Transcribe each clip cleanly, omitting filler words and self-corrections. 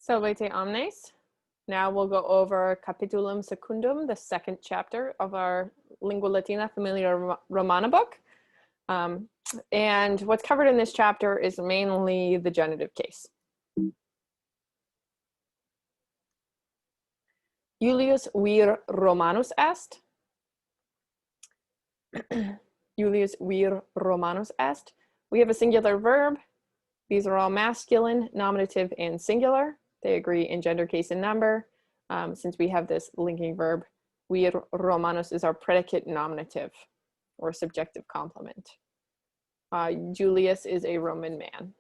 Salvete omnes. Now we'll go over Capitulum Secundum, the second chapter of our Lingua Latina Familia Romana book. And what's covered in this chapter is mainly the genitive case. Julius vir Romanus est. Julius vir Romanus est. We have a singular verb. These are all masculine, nominative, and singular. They agree in gender, case, and number. Since we have this linking verb, vir Romanus is our predicate nominative or subjective complement. Julius is a Roman man.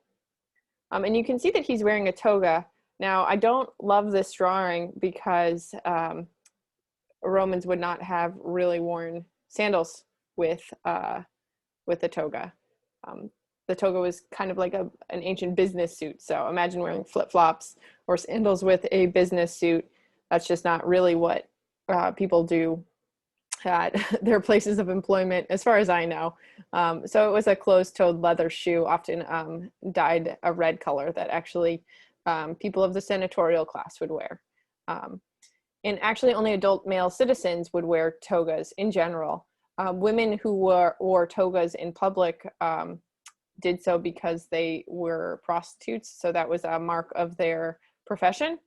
And you can see that he's wearing a toga. Now, I don't love this drawing because Romans would not have really worn sandals with the toga. The toga was kind of like an ancient business suit. So imagine wearing flip-flops or sandals with a business suit. That's just not really what people do at their places of employment, as far as I know. So it was a closed-toed leather shoe, often dyed a red color that actually people of the senatorial class would wear. And actually only adult male citizens would wear togas in general. Women who wore togas in public did so because they were prostitutes, so that was a mark of their profession.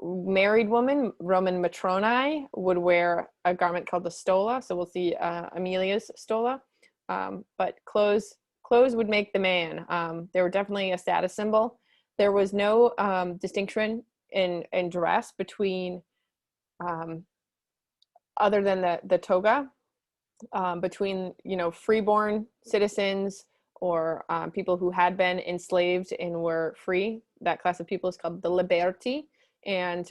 Married women, Roman matronae, would wear a garment called the stola, so we'll see Aemilia's stola, but clothes would make the man. They were definitely a status symbol. There was no distinction in dress between, other than the toga, between, freeborn citizens or people who had been enslaved and were free. That class of people is called the liberti, and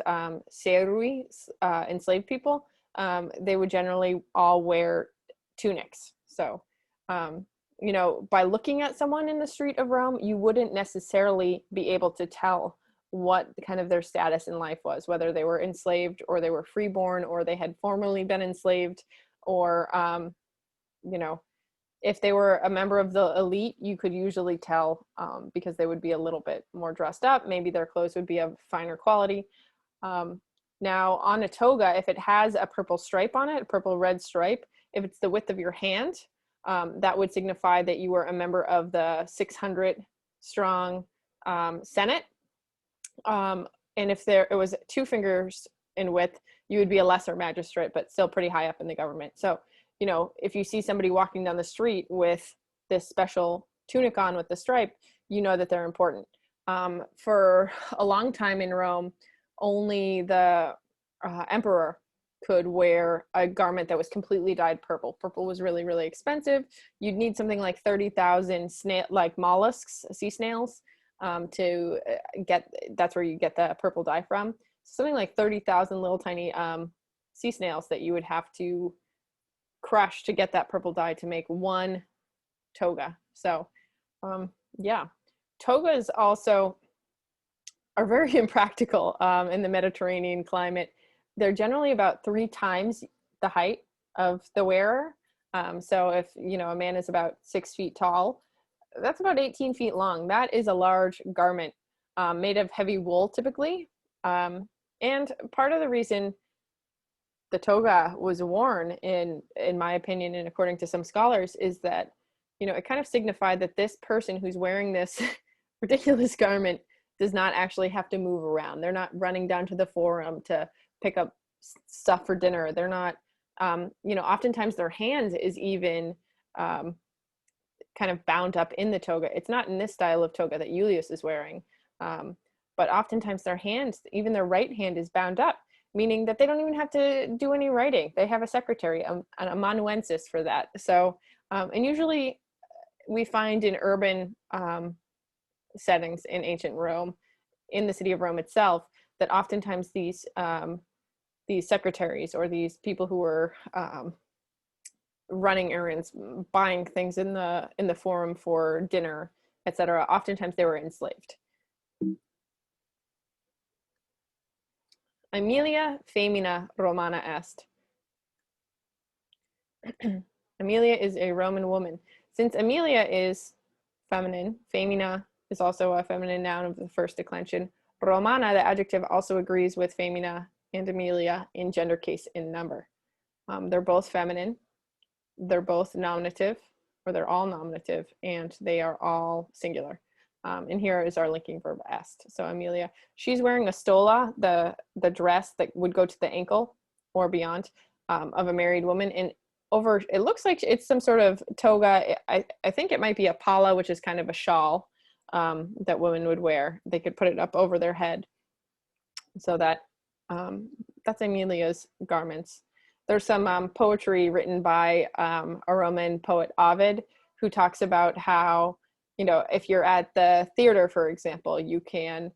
serui, enslaved people. They would generally all wear tunics. So, by looking at someone in the street of Rome, you wouldn't necessarily be able to tell what kind of their status in life was, whether they were enslaved or they were freeborn or they had formerly been enslaved, or if they were a member of the elite, you could usually tell because they would be a little bit more dressed up. Maybe their clothes would be of finer quality. Now on a toga, if it has a purple stripe on it, a purple red stripe, if it's the width of your hand, that would signify that you were a member of the 600 strong Senate. And if it was 2 fingers in width, you would be a lesser magistrate, but still pretty high up in the government. So, if you see somebody walking down the street with this special tunic on with the stripe, you know that they're important. For a long time in Rome, only the emperor could wear a garment that was completely dyed purple. Purple was really, really expensive. You'd need something like 30,000 mollusks, sea snails, to get, that's where you get the purple dye from. Something like 30,000 little tiny sea snails that you would have to crush to get that purple dye to make one toga. So togas also are very impractical in the Mediterranean climate. They're generally about 3 times the height of the wearer. So if a man is about 6 feet tall, that's about 18 feet long. That is a large garment made of heavy wool typically. And part of the reason the toga was worn, in my opinion, and according to some scholars, is that, it kind of signified that this person who's wearing this ridiculous garment does not actually have to move around. They're not running down to the forum to pick up stuff for dinner. They're not, oftentimes their hand is even kind of bound up in the toga. It's not in this style of toga that Julius is wearing, but oftentimes their hands, even their right hand, is bound up, meaning that they don't even have to do any writing. They have a secretary, an amanuensis for that. So, and usually we find in urban settings in ancient Rome, in the city of Rome itself, that oftentimes these secretaries or these people who were running errands, buying things in the forum for dinner, etc., oftentimes they were enslaved. Aemilia femina Romana est. Aemilia is a Roman woman. Since Aemilia is feminine, femina is also a feminine noun of the first declension. Romana, the adjective, also agrees with femina and Amelia in gender, case, and number. They're both feminine, they're both nominative, or they're all nominative, and they are all singular. And here is our linking verb est. So Amelia, she's wearing a stola, the dress that would go to the ankle or beyond, of a married woman. And over, it looks like it's some sort of toga. I think it might be a palla, which is kind of a shawl that women would wear. They could put it up over their head. So that that's Amelia's garments. There's some poetry written by a Roman poet, Ovid, who talks about how, you know, if you're at the theater, for example, you can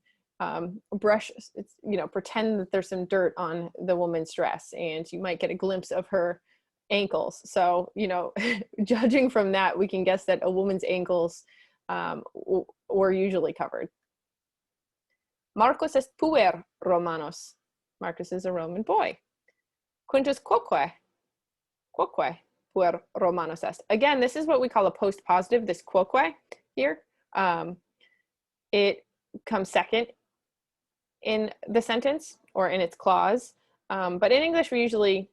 brush, you know, pretend that there's some dirt on the woman's dress, and you might get a glimpse of her ankles. So, you know, judging from that, we can guess that a woman's ankles were usually covered. Marcus est puer Romanos. Marcus is a Roman boy. Quintus quoque puer Romanos est. Again, this is what we call a post-positive, this quoque here. It comes second in the sentence or in its clause. But in English, we usually,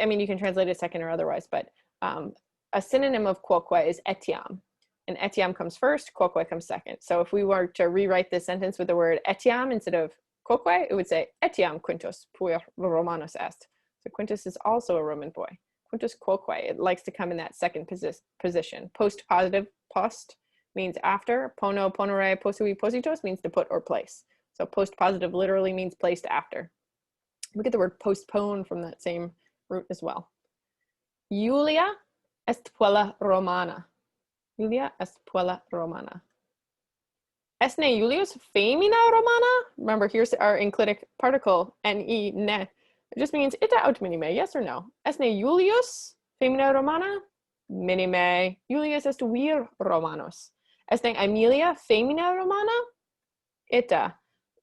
I mean, you can translate it second or otherwise, but a synonym of quoque is etiam. And etiam comes first, quoque comes second. So if we were to rewrite this sentence with the word etiam instead of quoque, it would say etiam Quintus puer Romanos est. So Quintus is also a Roman boy. Quintus quoque, it likes to come in that second position. Post-positive, post means after. Pono, ponere, posui, positos means to put or place. So post-positive literally means placed after. We get the word postpone from that same root as well. Julia est puella Romana. Julia est puella Romana. Esne Julius femina Romana? Remember, here's our enclitic particle, ne, ne. It just means ita aut minime, yes or no. Esne Julius femina Romana? Minime. Julius est vir Romanos. Esne Amelia femina Romana? Ita.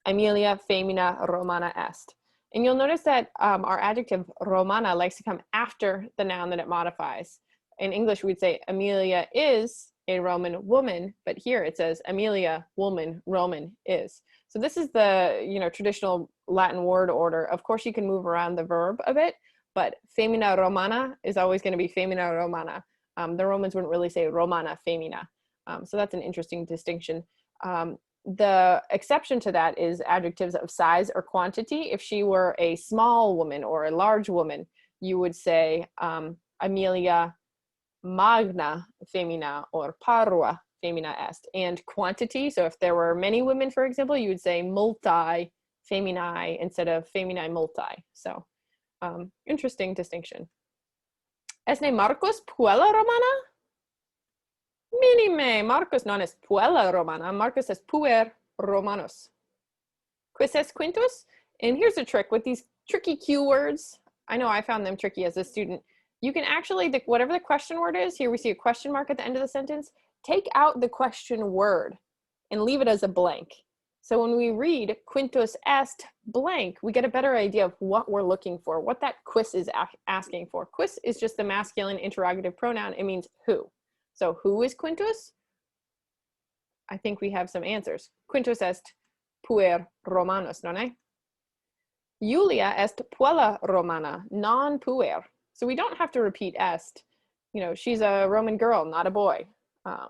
Amelia femina Romana est. And you'll notice that our adjective Romana likes to come after the noun that it modifies. In English, we'd say Amelia is a Roman woman, but here it says Amelia, woman, Roman is. So this is the, you know, traditional Latin word order. Of course, you can move around the verb a bit, but femina Romana is always going to be femina Romana. The Romans wouldn't really say Romana femina. So that's an interesting distinction. The exception to that is adjectives of size or quantity. If she were a small woman or a large woman, you would say Amelia magna femina or parva femina est. And quantity, so if there were many women, for example, you would say multi feminae instead of feminae multi. So interesting distinction. Esne Marcus puella Romana? Minime. Marcus non est puella Romana. Marcus est puer Romanos. Quis est Quintus? And here's a trick with these tricky Q words. I know I found them tricky as a student. You can actually, whatever the question word is, here we see a question mark at the end of the sentence, take out the question word and leave it as a blank. So when we read Quintus est blank, we get a better idea of what we're looking for, what that quis is asking for. Quis is just the masculine interrogative pronoun. It means who. So who is Quintus? I think we have some answers. Quintus est puer Romanos, non? Julia est puella Romana, non puer. So we don't have to repeat est. You know, she's a Roman girl, not a boy,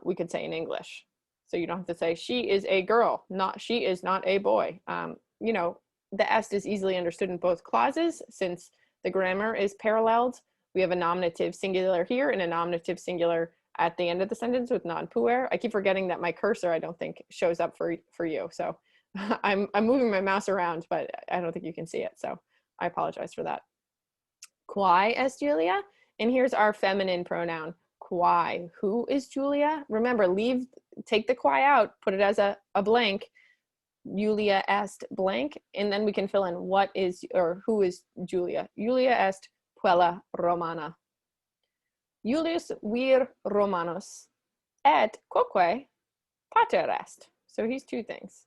we could say in English. So you don't have to say she is a girl, not she is not a boy. You know, the est is easily understood in both clauses since the grammar is paralleled. We have a nominative singular here and a nominative singular at the end of the sentence with non-puer. I keep forgetting that my cursor, I don't think, shows up for you. So I'm moving my mouse around, but I don't think you can see it. So I apologize for that. Quae est Julia? And here's our feminine pronoun, quae. Who is Julia? Remember, take the quae out, put it as a blank. Julia est blank, and then we can fill in what is or who is Julia. Julia est puella Romana. Julius vir Romanos et quoque pater est. So he's two things.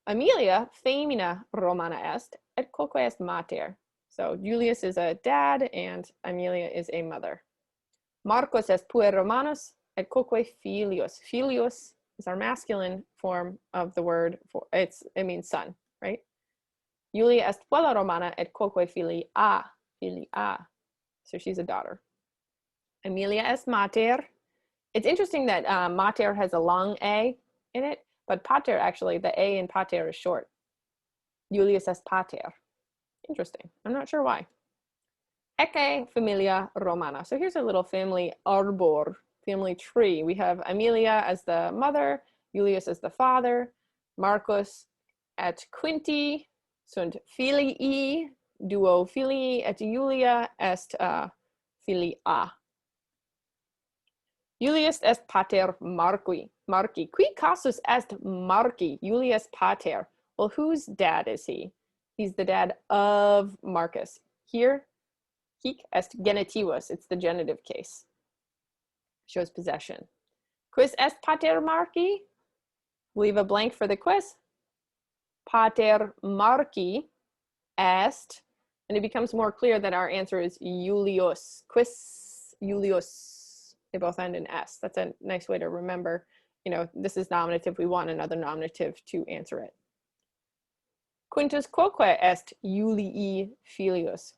Amelia femina Romana est et quoque est mater. So Julius is a dad and Amelia is a mother. Marcus est puer Romanos et quoque filius. Filius is our masculine form of the word for it means son, right? Julia est puella Romana et quoque filia. So she's a daughter. Aemilia est mater. It's interesting that mater has a long A in it, but pater, actually, the A in pater is short. Julius est pater. Interesting. I'm not sure why. Ecce familia Romana. So here's a little family arbor, family tree. We have Aemilia as the mother, Julius as the father, Marcus et Quinti sunt filii, duo filii et Julia est filia. Julius est pater Marci. Qui casus est Marci? Julius pater. Well, whose dad is he? He's the dad of Marcus. Here, hic est genitivus. It's the genitive case. Shows possession. Quis est pater Marci? Leave a blank for the quiz. Pater Marci est, and it becomes more clear that our answer is Julius. Quis Julius. They both end in S. That's a nice way to remember, you know, this is nominative. We want another nominative to answer it. Quintus quoque est Julii filius.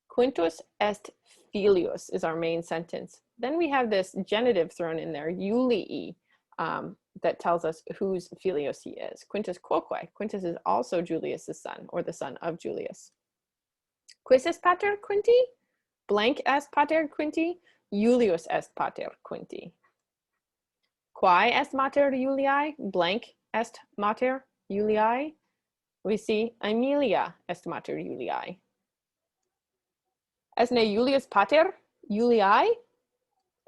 Quintus est filius is our main sentence. Then we have this genitive thrown in there, Julii, that tells us whose filius he is. Quintus quoque. Quintus is also Julius's son, or the son of Julius. Quis est pater Quinti? Blank est pater Quinti. Julius est pater Quinti. Quae est mater Juliae? Blank est mater Juliae. We see Aemilia est mater Juliae. Est ne Julius pater Juliae?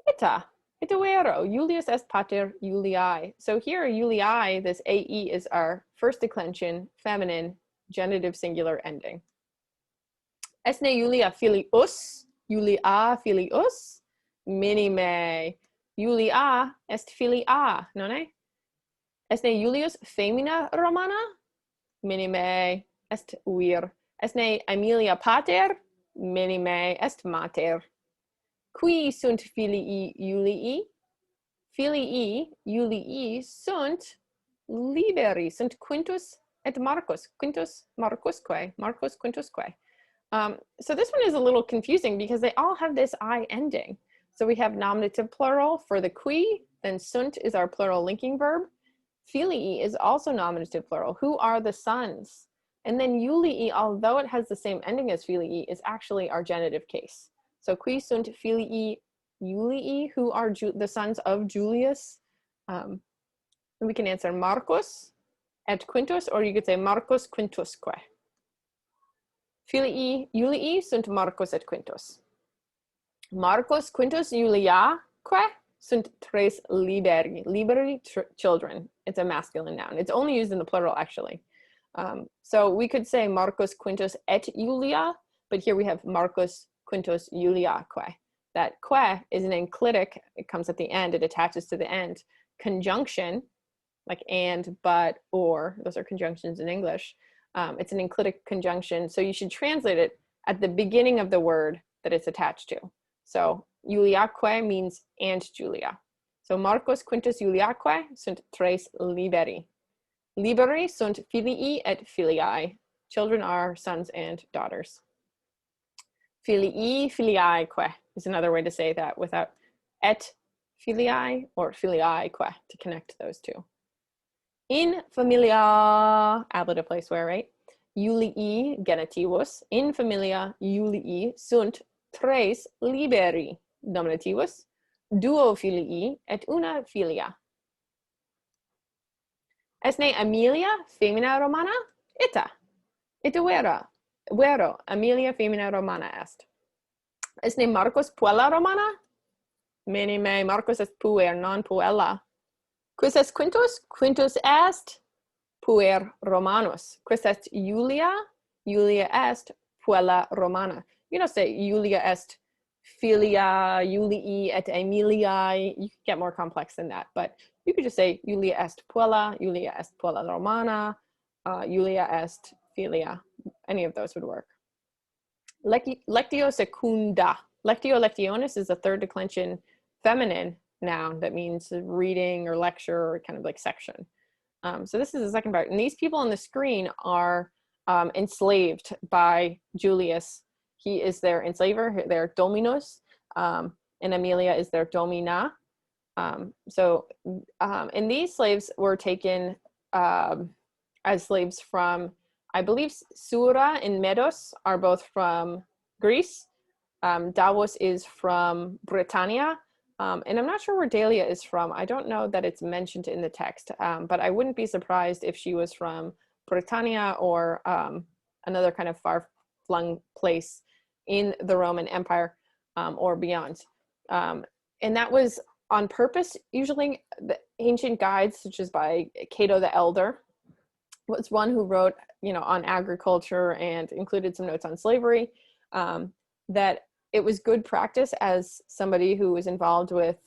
Ita vero. Julius est pater Juliae. So here, Juliae, this AE is our first declension, feminine, genitive singular ending. Est ne Julia filius? Julia filius? Minime. Julia est filia, nonne? Est ne Julius femina Romana? Minime est vir. Est ne Aemilia pater? Minime est mater. Qui sunt filii Julii? Filii Julii sunt liberi, sunt Quintus et Marcus. Quintus Marcusque. Marcus Quintusque. So this one is a little confusing because they all have this I ending. So we have nominative plural for the qui, then sunt is our plural linking verb. Filii is also nominative plural. Who are the sons? And then Julii, although it has the same ending as filii, is actually our genitive case. So qui sunt filii Julii, who are the sons of Julius? We can answer Marcus et Quintus, or you could say Marcus Quintusque. Filii Julii sunt Marcus et Quintus. Marcus Quintus Juliaque sunt tres liberi. Liberi, children. It's a masculine noun. It's only used in the plural, actually. So we could say Marcus Quintus et Julia, but here we have Marcus Quintus Juliaque. That que is an enclitic. It comes at the end. It attaches to the end. Conjunction, like and, but, or. Those are conjunctions in English. It's an enclitic conjunction. So you should translate it at the beginning of the word that it's attached to. So Juliaque means and Julia. So Marcus Quintus Juliaque sunt tres liberi. Liberi sunt filii et filiae. Children are sons and daughters. Filii filiaeque is another way to say that without et filiae or filiaeque to connect those two. In familia, ablative place where, right? Julii genitivus. In familia Julii sunt tres liberi. Nominativus. Duo filii et una filia. Est ne Aemilia femina Romana? Ita vero. Aemilia femina Romana est. Est ne Marcus puella Romana? Minime. Marcus est puer, non puella. Quis est Quintus? Quintus est puer Romanus. Quis est Julia? Julia est puella Romana. You don't say Julia est filia Julii et Aemiliae. You could get more complex than that, but you could just say Julia est puella Romana, Julia est filia. Any of those would work. Lectio secunda. Lectio lectionis is the third declension feminine noun that means reading or lecture or kind of like section. So this is the second part. And these people on the screen are enslaved by Julius. He is their enslaver, their dominus, and Aemilia is their domina. And these slaves were taken as slaves from, I believe Sura and Medos are both from Greece. Davos is from Britannia. And I'm not sure where Delia is from. I don't know that it's mentioned in the text, but I wouldn't be surprised if she was from Britannia or another kind of far-flung place in the Roman Empire or beyond. And that was on purpose. Usually the ancient guides, such as by Cato the Elder, was one who wrote, on agriculture and included some notes on slavery, that it was good practice as somebody who was involved with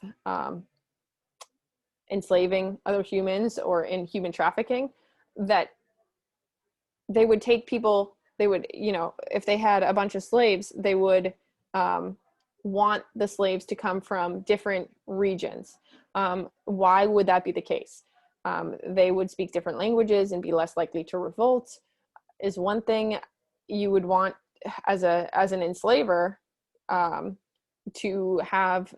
enslaving other humans or in human trafficking, that they would take people, they would, if they had a bunch of slaves, they would want the slaves to come from different regions. Why would that be the case? They would speak different languages and be less likely to revolt, is one thing. You would want as an enslaver to have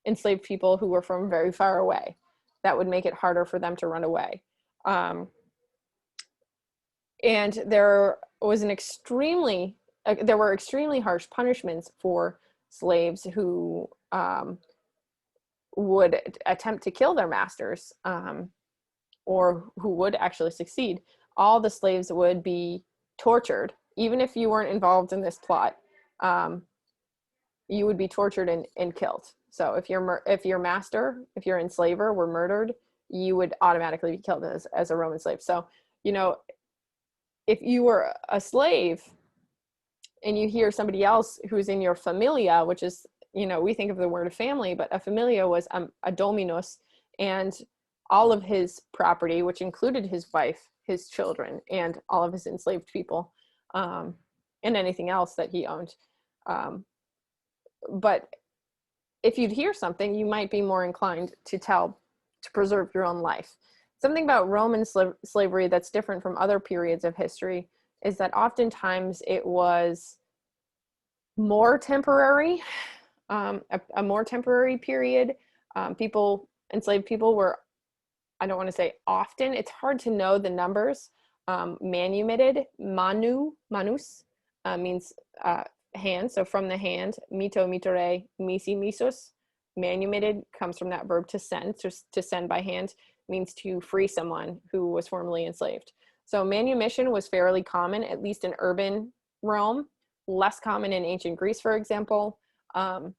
enslaved people who were from very far away. That would make it harder for them to run away. And there were extremely harsh punishments for slaves who would attempt to kill their masters, or who would actually succeed. All the slaves would be tortured, even if you weren't involved in this plot. You would be tortured and killed. So if your master, if your enslaver were murdered, you would automatically be killed as a Roman slave. So, if you were a slave and you hear somebody else who's in your familia, which is, we think of the word of family, but a familia was a dominus, and all of his property, which included his wife, his children, and all of his enslaved people, and anything else that he owned. But if you'd hear something, you might be more inclined to preserve your own life. Something about Roman slavery that's different from other periods of history is that oftentimes it was more temporary, a more temporary period. Enslaved people were, I don't want to say often, it's hard to know the numbers, manumitted. Manus means hand, so from the hand. Mito, mitore, misi, misos. Manumitted comes from that verb to send. So to send by hand means to free someone who was formerly enslaved. So manumission was fairly common, at least in urban Rome, less common in ancient Greece, for example. But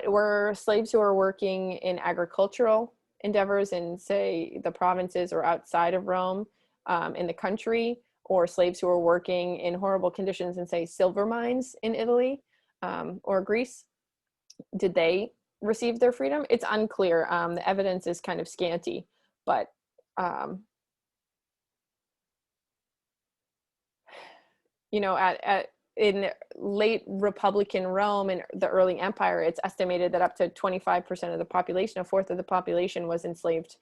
were slaves who were working in agricultural endeavors in, say, the provinces or outside of Rome, in the country, or slaves who were working in horrible conditions in, say, silver mines in Italy or Greece, did they receive their freedom? It's unclear. The evidence is kind of scanty, but in late Republican Rome and the early empire, it's estimated that up to 25% of the population, a fourth of the population, was enslaved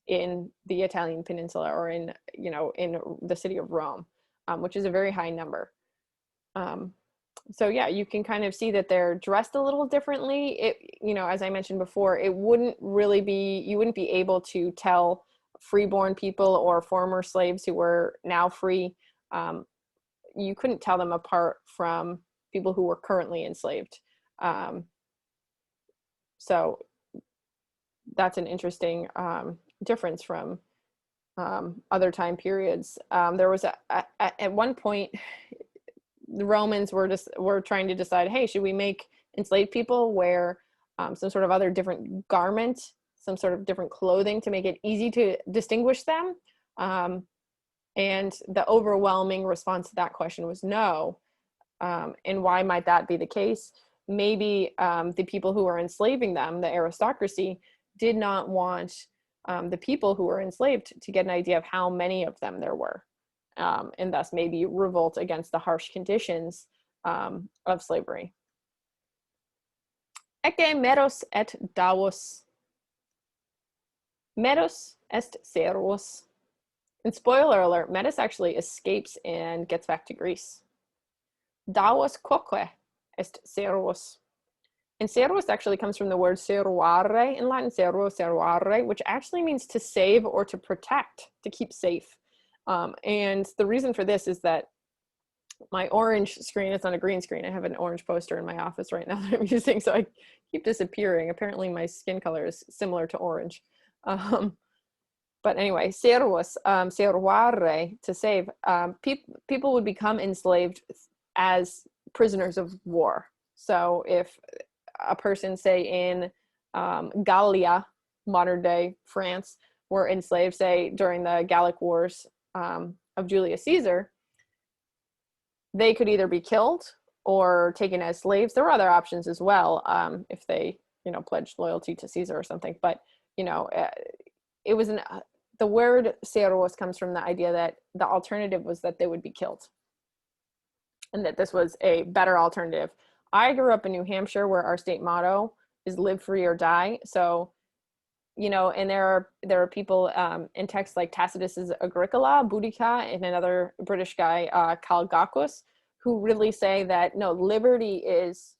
in the Italian peninsula, or in the city of Rome, which is a very high number. So yeah, you can kind of see that they're dressed a little differently. As I mentioned before, you wouldn't be able to tell freeborn people or former slaves who were now free. You couldn't tell them apart from people who were currently enslaved. So that's an interesting difference from other time periods. There was at one point, the Romans were trying to decide, hey, should we make enslaved people wear some sort of other different garment, some sort of different clothing to make it easy to distinguish them? And the overwhelming response to that question was no. And why might that be the case? Maybe the people who were enslaving them, the aristocracy, did not want the people who were enslaved to get an idea of how many of them there were, and thus maybe revolt against the harsh conditions of slavery. Ecce meros et davos. Meros est servus. And spoiler alert, Metis actually escapes and gets back to Greece. Davos quoque est servus. And servus actually comes from the word servare in Latin, servo, servare, which actually means to save or to protect, to keep safe. And the reason for this is that my orange screen is on a green screen. I have an orange poster in my office right now that I'm using, so I keep disappearing. Apparently my skin color is similar to orange. But anyway, servus, servare, to save. People would become enslaved as prisoners of war. So if a person, say in Gallia, modern day France, were enslaved, say during the Gallic Wars of Julius Caesar, they could either be killed or taken as slaves. There were other options as well, if they, pledged loyalty to Caesar or something. But it was the word servus comes from the idea that the alternative was that they would be killed, and that this was a better alternative. I grew up in New Hampshire, where our state motto is "Live free or die." So, and there are people in texts like Tacitus's Agricola, Boudica, and another British guy, Calgacus, who really say that no, liberty is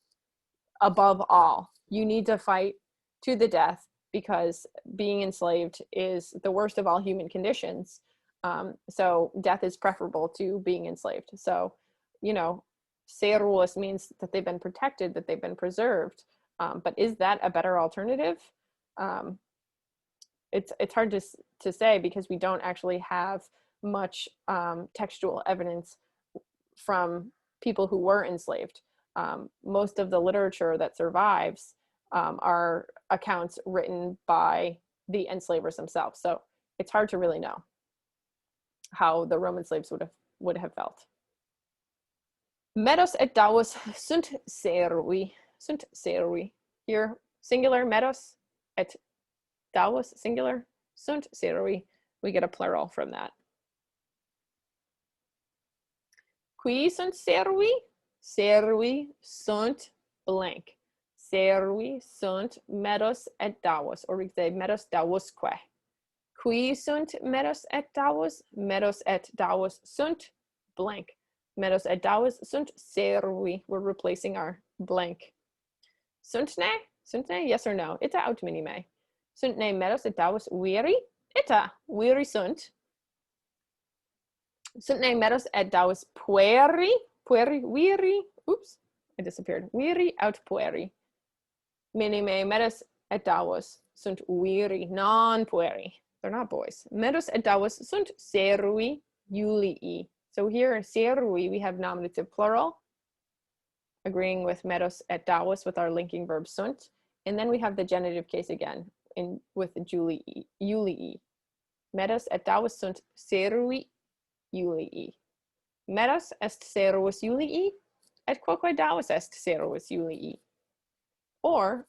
above all. You need to fight to the death, because being enslaved is the worst of all human conditions. So death is preferable to being enslaved. So, servus means that they've been protected, that they've been preserved. But is that a better alternative? It's hard to say, because we don't actually have much textual evidence from people who were enslaved. Most of the literature that survives are accounts written by the enslavers themselves. So it's hard to really know how the Roman slaves would have felt. Medos et davos sunt servi. Sunt servi. Here, singular, medos, et davos, singular, sunt servi. We get a plural from that. Qui sunt servi? Servi sunt blank. Servi sunt medos et davos, or we could say medos davosque. Qui sunt medos et davos? Medos et davos sunt blank. Medos et davos sunt servi. We're replacing our blank. Suntne? Suntne, yes or no? Ita aut minime. Suntne medos et davos viri? Ita, viri sunt. Suntne medos et davos pueri? Pueri, viri? Oops, I disappeared. Viri aut pueri. Minime medos et davos sunt viri, non pueri. They're not boys. Medos et davos sunt servi Julii. So here in servi, we have nominative plural, agreeing with medos et davos with our linking verb sunt. And then we have the genitive case again with Julii. Medos et davos sunt servi Julii. Medos est servus Julii, et quoque davos est servus Julii. Or,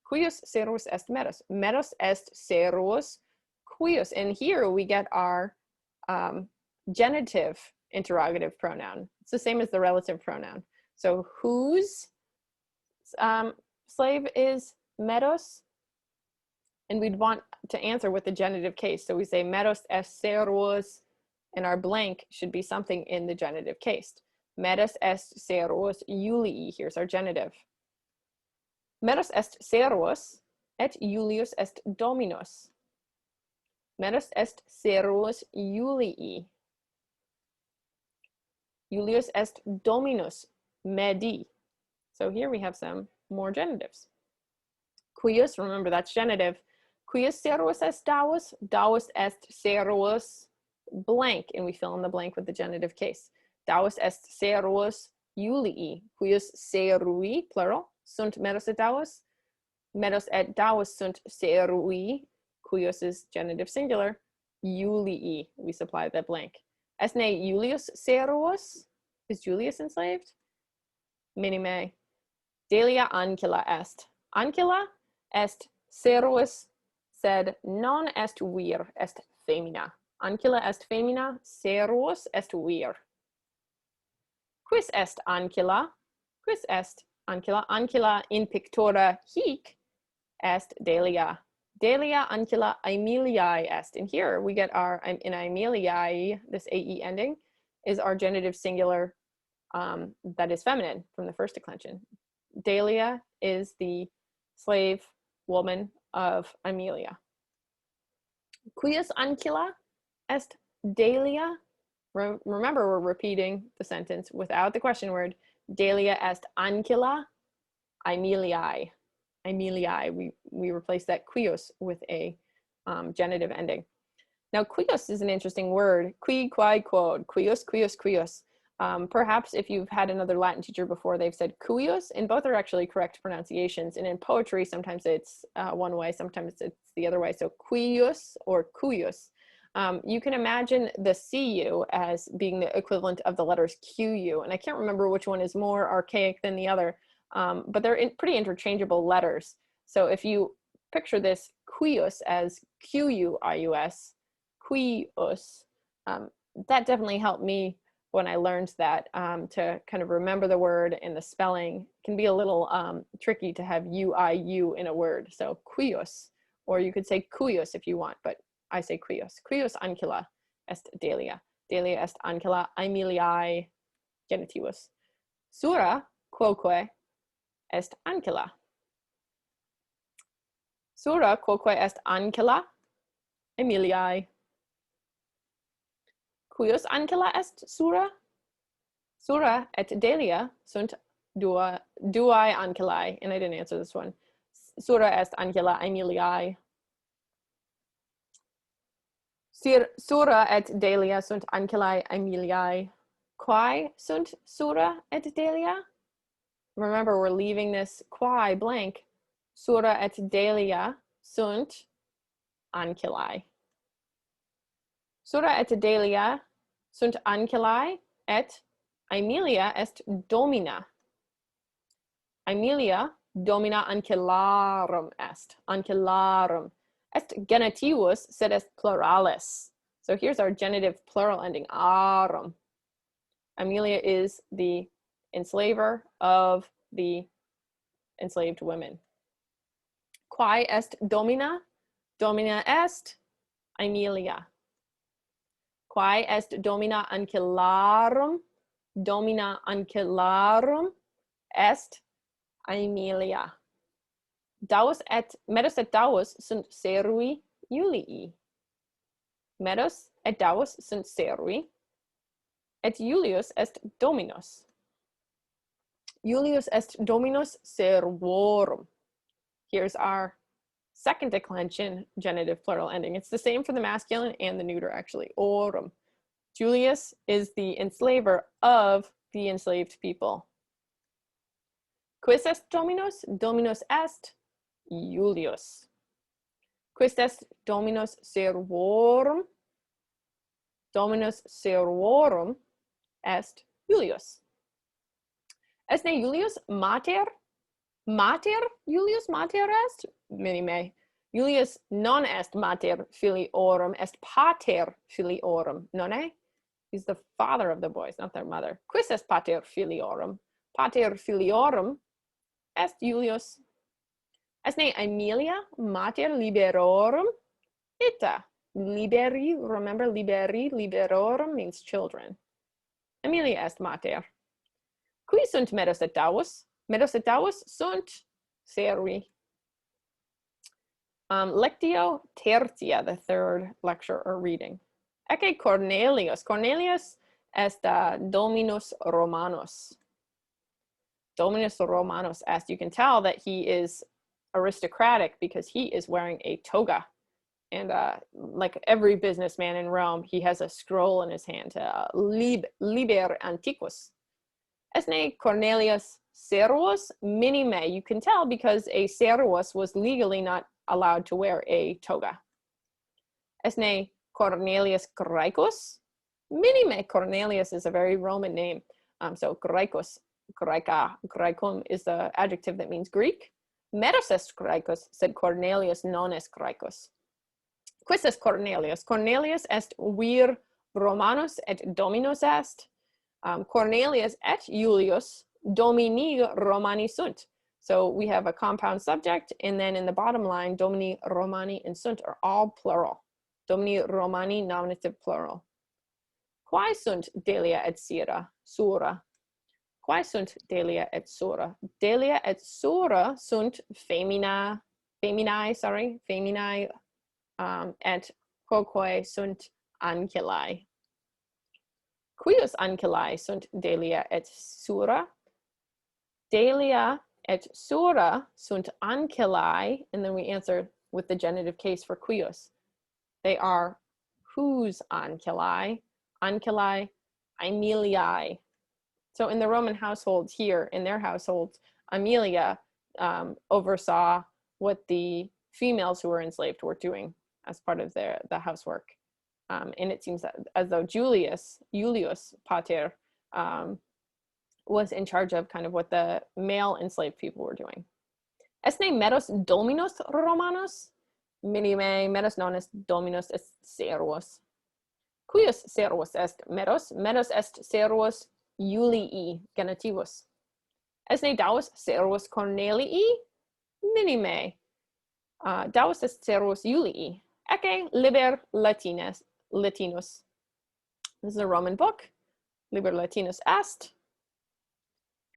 cuius servus est medos. Medos est servus cuius. And here we get our genitive interrogative pronoun. It's the same as the relative pronoun. So whose slave is medos? And we'd want to answer with the genitive case. So we say medos est servus, and our blank should be something in the genitive case. Medos est servus Julii. Here's our genitive. Medos est servus, et Julius est dominus. Medos est servus Julii. Julius est dominus medi. So here we have some more genitives. Cuius, remember that's genitive. Cuius servus est davos? Davos est servus blank, and we fill in the blank with the genitive case. Davos est servus Julii. Cuius servi, plural, sunt medos et davos. Medos et davos sunt servi, cuius is genitive singular, Julii. We supply the blank. Esne Julius servus? Is Julius enslaved? Minime. Delia ancilla est. Ancilla est servus, sed non est vir, est femina. Ancilla est femina, servus est vir. Quis est ancilla? Quis est ancilla. Ancilla in pictura hic est Delia. Delia ancilla Aemiliae est. And here we get our, in Aemiliae, this AE ending, is our genitive singular that is feminine from the first declension. Delia is the slave woman of Aemilia. Cuius ancilla est Delia. Remember, we're repeating the sentence without the question word. Delia est ancilla Aemiliae. Aemiliae, we replace that cuius with a genitive ending. Now, cuius is an interesting word. Qui, quae, quod, cuius, cuius, cuius. Perhaps if you've had another Latin teacher before, they've said cuius, and both are actually correct pronunciations. And in poetry, sometimes it's one way, sometimes it's the other way. So cuius or cuius. You can imagine the cu as being the equivalent of the letters qu, and I can't remember which one is more archaic than the other, but they're pretty interchangeable letters. So if you picture this cuius as q-u-i-u-s, cuius, that definitely helped me when I learned that, to kind of remember the word, and the spelling can be a little tricky to have u-i-u in a word. So cuius, or you could say cuius if you want, but I say cuius. Cuius ancilla est Delia. Delia est ancilla Aemiliae genitivus. Sura quoque est ancilla. Sura quoque est ancilla Aemiliae. Cuius ancilla est sura? Sura et Delia sunt duae ancillae, and I didn't answer this one. Sura est ancilla Aemiliae. Sura et Delia sunt ancillae Aemiliae. Quae sunt sura et Delia? Remember, we're leaving this quae blank. Sura et Delia sunt ancillae. Sura et Delia sunt ancillae, et Aemilia est domina. Aemilia domina ancillarum est. Ancillarum est genitivus, sed est pluralis. So here's our genitive plural ending, arum. Aemilia is the enslaver of the enslaved women. Quae est domina? Domina est Aemilia. Quae est domina ancillarum? Domina ancillarum est Aemilia. Davus et Medus et Davus sunt servi Julii. Medus et Davus sunt servi, et Julius est dominus. Julius est dominus servorum. Here's our second declension genitive plural ending. It's the same for the masculine and the neuter, actually. Orum. Julius is the enslaver of the enslaved people. Quis est dominus? Dominus est Julius. Quis est dominus servorum? Dominus servorum est Julius. Est ne Julius mater? Mater? Julius mater est? Minime. Julius non est mater filiorum, est pater filiorum, nonne? He's the father of the boys, not their mother. Quis est pater filiorum? Pater filiorum est Julius. Est ne Aemilia mater liberorum? Ita. Liberi, remember liberi, liberorum means children. Aemilia est mater. Qui sunt Medus et Davus? Medus et Davus sunt servi. Lectio tertia, the third lecture or reading. Ecce Cornelius. Cornelius est Dominus Romanus. Dominus Romanus est. You can tell that he is aristocratic because he is wearing a toga. And like every businessman in Rome, he has a scroll in his hand, Liber Antiquus. Est ne Cornelius servus minime. You can tell because a servus was legally not allowed to wear a toga. Est ne Cornelius Graecus? Minime. Cornelius is a very Roman name. So Graecus, Graeca, Graecum is the adjective that means Greek. Medus est Graecus, said Cornelius non est Graecus. Quis est Cornelius? Cornelius est vir Romanus et Dominus est. Cornelius et Julius domini Romani sunt. So we have a compound subject, and then in the bottom line, domini Romani and sunt are all plural. Domini Romani, nominative plural. Quae sunt Delia et Sura? Quae sunt Delia et Sura? Delia et Sura sunt feminae, et quoque sunt ancillae. Cuius ancillae sunt Delia et Sura? Delia et Sura sunt ancillae, and then we answer with the genitive case for cuius. They are whose ancillae? Ancillae Aemiliae. So in the Roman households here, in their households, Aemilia oversaw what the females who were enslaved were doing as part of the housework. And it seems that as though Julius Pater, was in charge of kind of what the male enslaved people were doing. Esne meros dominos Romanos? Minime meros non est dominos est servus. Cuius servus est meros? Meros est servus Julii genitivus. Esne davus servus Cornelii? Minime. Davus est servus Julii. Ecce liber Latinus. This is a Roman book. Liber Latinus est.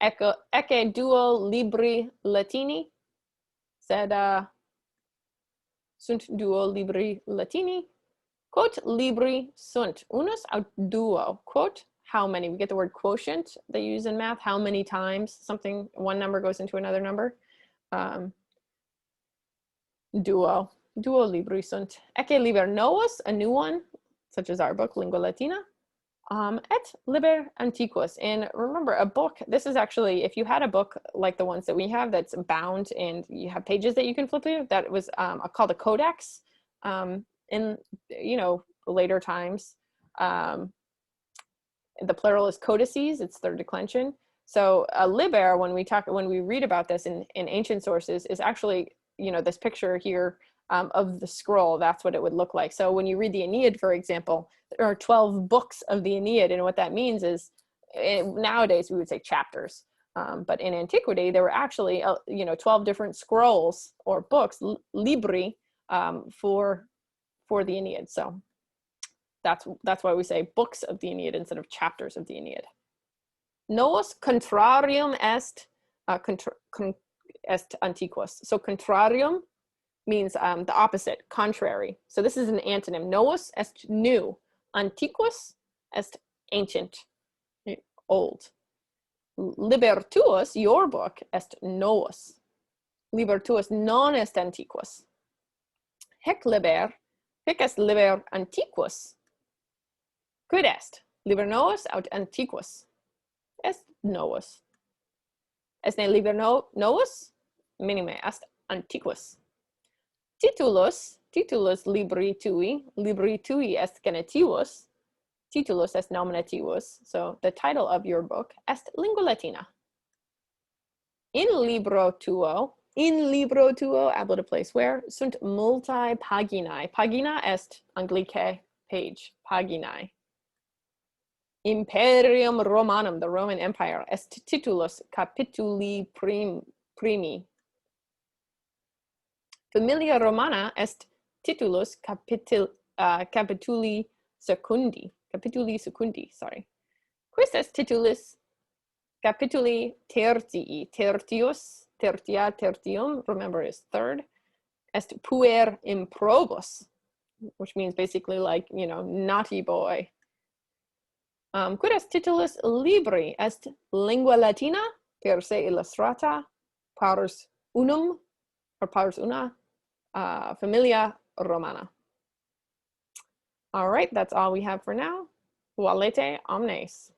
Ecce duo libri Latini. Sed sunt duo libri Latini. Quot libri sunt? Unus aut duo? Quote, how many? We get the word quotient they use in math. How many times something, one number goes into another number. Duo libri sunt. Ecce liber novus, a new one, such as our book, Lingua Latina. Et liber antiquus. And remember, a book, this is actually, if you had a book like the ones that we have that's bound and you have pages that you can flip through, that was called a codex. In, later times, the plural is codices, it's third declension. So a liber, when we read about this in ancient sources, is actually, this picture here of the scroll. That's what it would look like. So when you read the Aeneid, for example, there are 12 books of the Aeneid, and what that means is, nowadays we would say chapters, but in antiquity there were actually 12 different scrolls or books, libri, for the Aeneid. So that's why we say books of the Aeneid instead of chapters of the Aeneid. Nos contrarium est est antiquus. So contrarium means the opposite, contrary. So this is an antonym. Novus est new. Antiquus est ancient, old. Liber tuus, your book, est novus. Liber tuus non est antiquus. Hic est liber antiquus. Quid est? Liber novus aut antiquus? Est novus. Esne liber novus? Minime est antiquus. Titulus libri tui est genitivus. Titulus est nominativus. So the title of your book est Lingua Latina. In libro tuo, ablative place where, sunt multae paginae. Pagina est Anglicae page, paginae. Imperium Romanum, the Roman Empire, est titulus capituli primi. Familia Romana est titulus capituli secundi, sorry. Quis est titulus capituli tertii? Tertium, remember, is third. Est puer improbus, which means basically like, naughty boy. Quid est titulus libri? Est Lingua Latina per se illustrata, pars unum, or pars una, Familia Romana. All right, that's all we have for now. Valete omnes.